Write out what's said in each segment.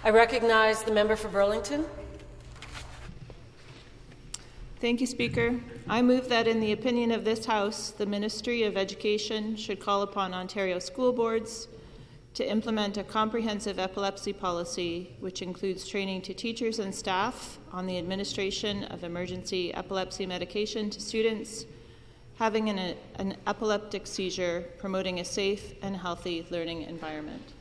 I recognize the member for Burlington. Thank you, Speaker. I move that in the opinion of this House, the Ministry of Education should call upon Ontario school boards to implement a comprehensive epilepsy policy, which includes training to teachers and staff on the administration of emergency epilepsy medication to students having an epileptic seizure, promoting a safe and healthy learning environment.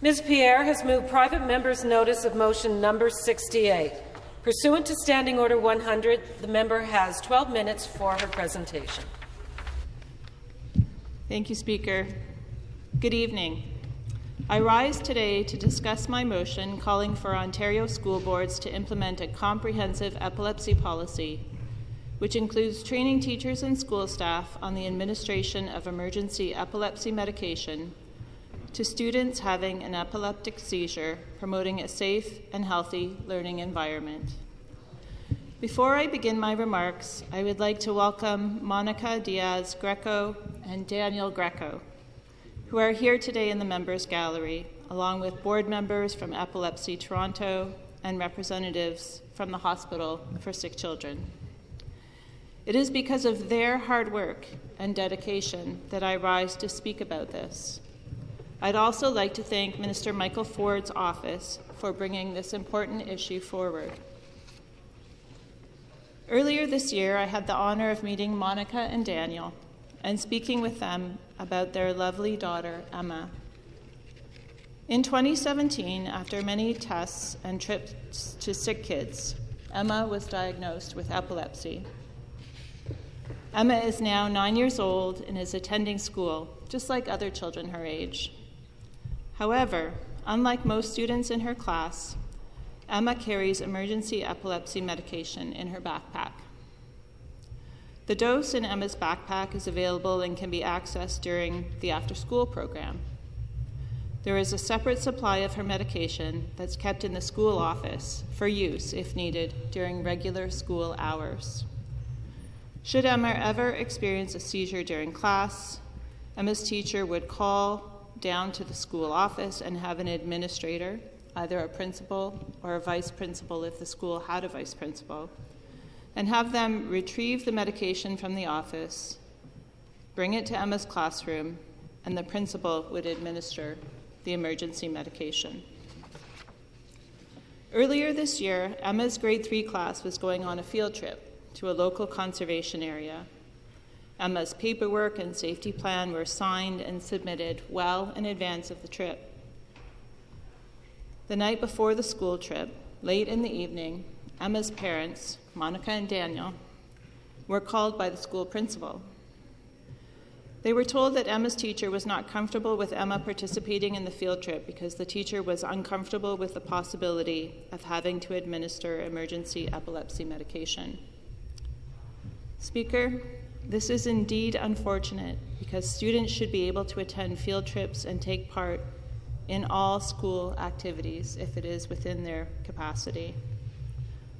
Ms. Pierre has moved private member's notice of motion number 68. Pursuant to Standing Order 100, the member has 12 minutes for her presentation. Thank you, Speaker. Good evening. I rise today to discuss my motion calling for Ontario school boards to implement a comprehensive epilepsy policy, which includes training teachers and school staff on the administration of emergency epilepsy medication to students having an epileptic seizure, promoting a safe and healthy learning environment. Before I begin my remarks, I would like to welcome Monica Diaz-Greco and Daniel Greco, who are here today in the Members Gallery, along with board members from Epilepsy Toronto and representatives from the Hospital for Sick Children. It is because of their hard work and dedication that I rise to speak about this. I'd also like to thank Minister Michael Ford's office for bringing this important issue forward. Earlier this year, I had the honor of meeting Monica and Daniel and speaking with them about their lovely daughter, Emma. In 2017, after many tests and trips to sick kids, Emma was diagnosed with epilepsy. Emma is now 9 years old and is attending school, just like other children her age. However, unlike most students in her class, Emma carries emergency epilepsy medication in her backpack. The dose in Emma's backpack is available and can be accessed during the after-school program. There is a separate supply of her medication that's kept in the school office for use, if needed, during regular school hours. Should Emma ever experience a seizure during class, Emma's teacher would call down to the school office and have an administrator, either a principal or a vice principal if the school had a vice principal, and have them retrieve the medication from the office, bring it to Emma's classroom, and the principal would administer the emergency medication. Earlier this year, Emma's grade 3 class was going on a field trip to a local conservation area. Emma's paperwork and safety plan were signed and submitted well in advance of the trip. The night before the school trip, late in the evening, Emma's parents, Monica and Daniel, were called by the school principal. They were told that Emma's teacher was not comfortable with Emma participating in the field trip because the teacher was uncomfortable with the possibility of having to administer emergency epilepsy medication. Speaker, this is indeed unfortunate because students should be able to attend field trips and take part in all school activities if it is within their capacity.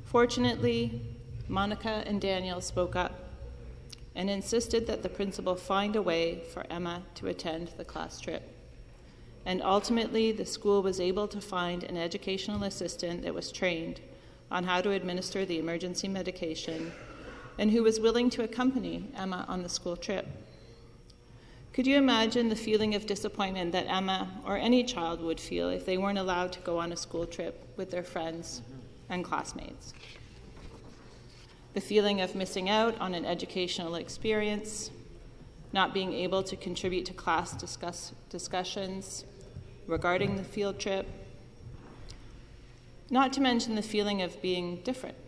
Fortunately, Monica and Daniel spoke up and insisted that the principal find a way for Emma to attend the class trip. And ultimately, the school was able to find an educational assistant that was trained on how to administer the emergency medication and who was willing to accompany Emma on the school trip. Could you imagine the feeling of disappointment that Emma or any child would feel if they weren't allowed to go on a school trip with their friends and classmates? The feeling of missing out on an educational experience, not being able to contribute to class discussions regarding the field trip, not to mention the feeling of being different,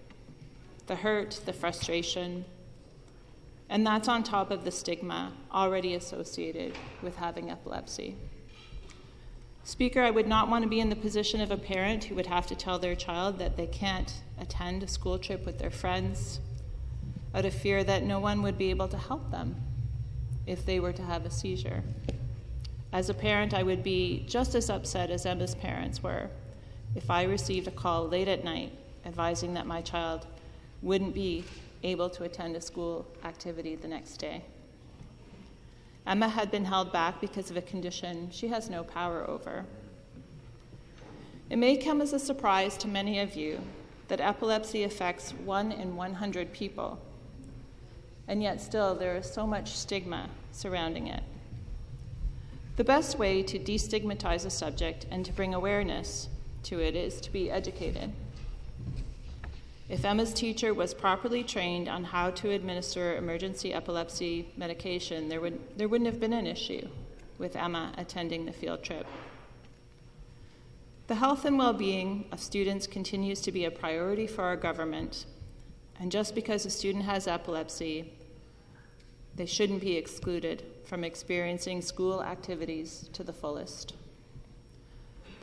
the hurt, the frustration, and that's on top of the stigma already associated with having epilepsy. Speaker, I would not want to be in the position of a parent who would have to tell their child that they can't attend a school trip with their friends out of fear that no one would be able to help them if they were to have a seizure. As a parent, I would be just as upset as Emma's parents were if I received a call late at night advising that my child wouldn't be able to attend a school activity the next day. Emma had been held back because of a condition she has no power over. It may come as a surprise to many of you that epilepsy affects 1 in 100 people, and yet still there is so much stigma surrounding it. The best way to destigmatize a subject and to bring awareness to it is to be educated. If Emma's teacher was properly trained on how to administer emergency epilepsy medication, there wouldn't have been an issue with Emma attending the field trip. The health and well-being of students continues to be a priority for our government, and just because a student has epilepsy, they shouldn't be excluded from experiencing school activities to the fullest.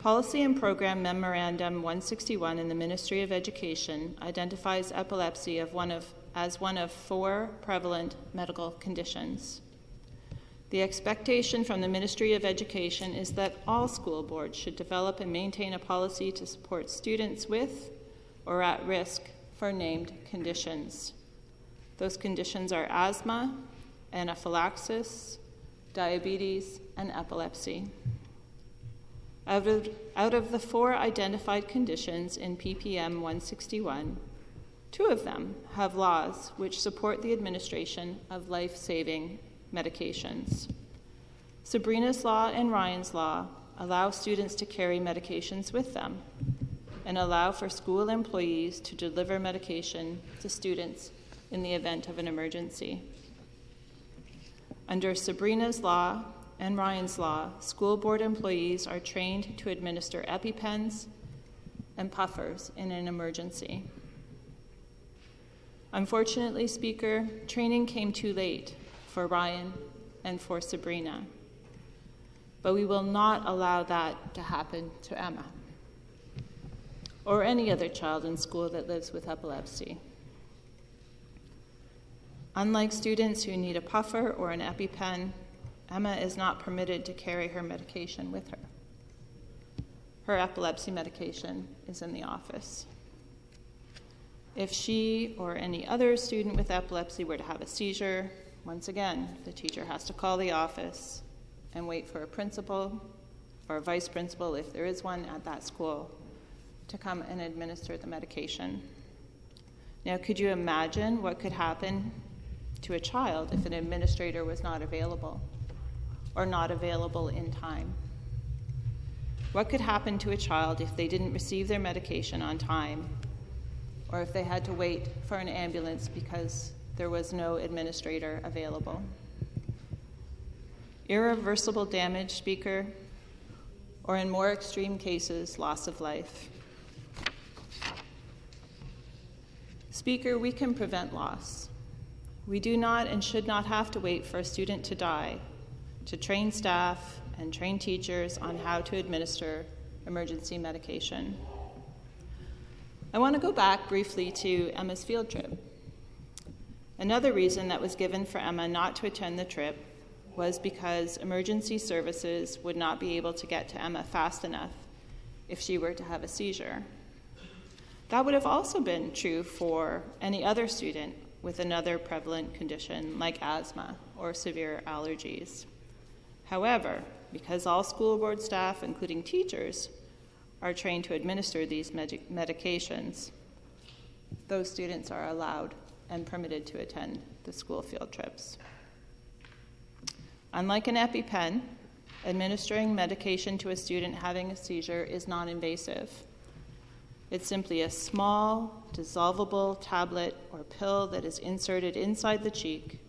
Policy and Program Memorandum 161 in the Ministry of Education identifies epilepsy as one of 4 prevalent medical conditions. The expectation from the Ministry of Education is that all school boards should develop and maintain a policy to support students with or at risk for named conditions. Those conditions are asthma, anaphylaxis, diabetes, and epilepsy. Out of the 4 identified conditions in PPM 161, 2 of them have laws which support the administration of life-saving medications. Sabrina's Law and Ryan's Law allow students to carry medications with them and allow for school employees to deliver medication to students in the event of an emergency. Under Sabrina's Law and Ryan's Law, school board employees are trained to administer EpiPens and puffers in an emergency. Unfortunately, Speaker, training came too late for Ryan and for Sabrina, but we will not allow that to happen to Emma or any other child in school that lives with epilepsy. Unlike students who need a puffer or an EpiPen, Emma is not permitted to carry her medication with her. Her epilepsy medication is in the office. If she or any other student with epilepsy were to have a seizure, once again, the teacher has to call the office and wait for a principal or a vice principal, if there is one at that school, to come and administer the medication. Now, could you imagine what could happen to a child if an administrator was not available or not available in time? What could happen to a child if they didn't receive their medication on time, or if they had to wait for an ambulance because there was no administrator available? Irreversible damage, Speaker, or in more extreme cases, loss of life. Speaker, we can prevent loss. We do not and should not have to wait for a student to die to train staff and train teachers on how to administer emergency medication. I want to go back briefly to Emma's field trip. Another reason that was given for Emma not to attend the trip was because emergency services would not be able to get to Emma fast enough if she were to have a seizure. That would have also been true for any other student with another prevalent condition like asthma or severe allergies. However, because all school board staff, including teachers, are trained to administer these medications, those students are allowed and permitted to attend the school field trips. Unlike an EpiPen, administering medication to a student having a seizure is non-invasive. It's simply a small, dissolvable tablet or pill that is inserted inside the cheek,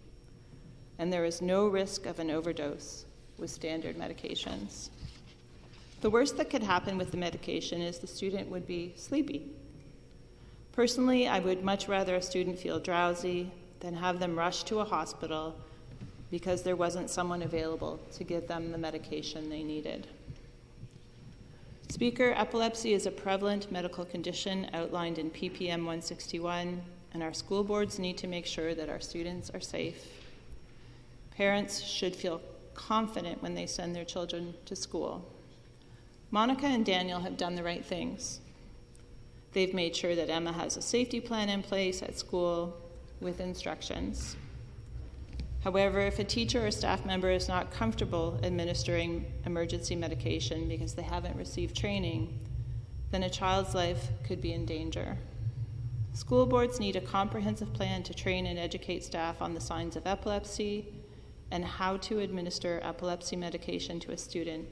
and there is no risk of an overdose with standard medications. The worst that could happen with the medication is the student would be sleepy. Personally, I would much rather a student feel drowsy than have them rushed to a hospital because there wasn't someone available to give them the medication they needed. Speaker, epilepsy is a prevalent medical condition outlined in PPM 161, and our school boards need to make sure that our students are safe. Parents should feel confident when they send their children to school. Monica and Daniel have done the right things. They've made sure that Emma has a safety plan in place at school with instructions. However, if a teacher or staff member is not comfortable administering emergency medication because they haven't received training, then a child's life could be in danger. School boards need a comprehensive plan to train and educate staff on the signs of epilepsy and how to administer epilepsy medication to a student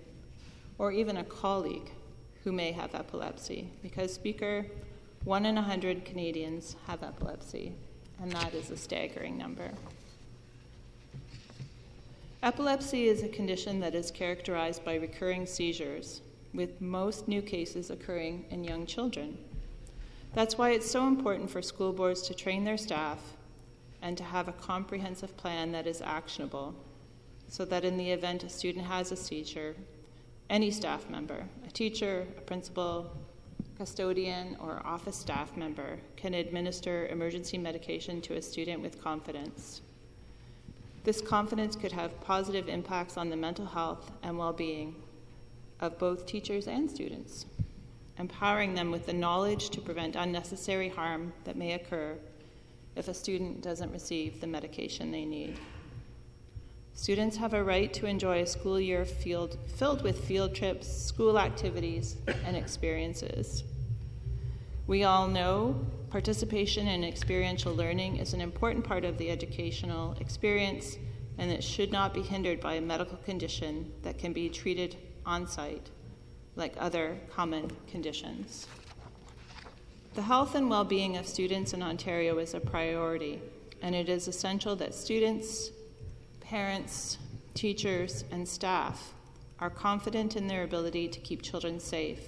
or even a colleague who may have epilepsy, because Speaker, 1 in 100 Canadians have epilepsy, and that is a staggering number. Epilepsy is a condition that is characterized by recurring seizures, with most new cases occurring in young children. That's why it's so important for school boards to train their staff and to have a comprehensive plan that is actionable, so that in the event a student has a seizure, any staff member, a teacher, a principal, custodian, or office staff member can administer emergency medication to a student with confidence. This confidence could have positive impacts on the mental health and well-being of both teachers and students, empowering them with the knowledge to prevent unnecessary harm that may occur if a student doesn't receive the medication they need. Students have a right to enjoy a school year filled with field trips, school activities, and experiences. We all know participation in experiential learning is an important part of the educational experience, and it should not be hindered by a medical condition that can be treated on-site, like other common conditions. The health and well-being of students in Ontario is a priority, and it is essential that students, parents, teachers, and staff are confident in their ability to keep children safe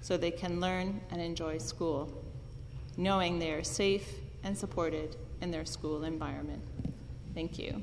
so they can learn and enjoy school, knowing they are safe and supported in their school environment. Thank you.